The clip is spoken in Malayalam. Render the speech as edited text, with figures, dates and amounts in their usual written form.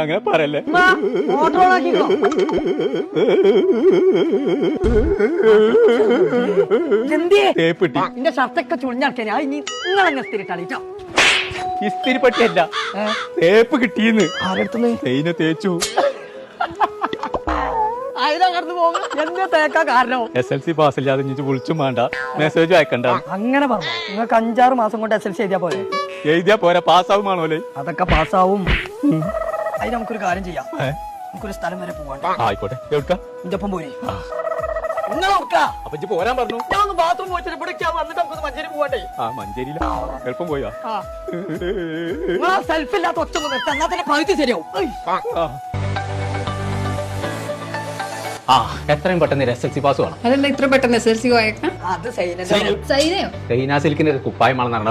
അങ്ങനെ പറയല്ലേ. എന്റെ ഷർട്ടൊക്കെ ചുളിഞ്ഞാക്കിയാ നിങ്ങളെന്നെ സ്ഥിരിട്ടാളിട്ടോ. ഇസ്തിരി പറ്റിയല്ല, തേപ്പ് കിട്ടിയെന്ന്. ആരെടുത്തുന്ന് തേയിനെ തേച്ചു. അതിനകത്ത് പോകും. എന്താ തേക്കാ കാരണം? SLC പാസ്സില്ലാതെ ഇനി വിളിച്ചും വേണ്ട, മെസ്സേജ് അയക്കണ്ട. അങ്ങനെ പറഞ്ഞു. നിങ്ങൾക്ക് 5-6 മാസം കൊണ്ട് SLC എഴുതിയാ പോലെ. എഴുതിയാ പോരാ, പാസ്സാവുമാണോല്ലേ? അതൊക്കെ പാസ്സാവും. അതിന് നമുക്കൊരു കാര്യം ചെയ്യാം. നമുക്കൊരു സ്ഥലം വരെ പോവാണ്ട്. ആയിക്കോട്ടെ. എവിടുക്കാ? എന്റെ ഒപ്പം പോരി. അപ്പൊ ഇജ്ജ് പോരാൻ പറഞ്ഞു. ഞാൻ ഒന്ന് ബാത്റൂം പോയിട്ട് വന്നിട്ട് നമുക്ക് മഞ്ചേരി പോവാണ്ടേ. മഞ്ചേരിയില എളുപ്പം പോയാ. സെൽഫ് ഇല്ലാത്ത ഒച്ച നിർത്താൻ എന്നാ തന്നെ പകുതി ശരിയാവും. എത്രയും പെട്ടെന്ന് SLC പാസ് വേണം. അതെന്താ ഇത്ര പെട്ടെന്ന് SLC പോയേക്കാം? അത് സൈനയോ സിൽക്കിന്റെ കുപ്പായമാണെന്നാണ്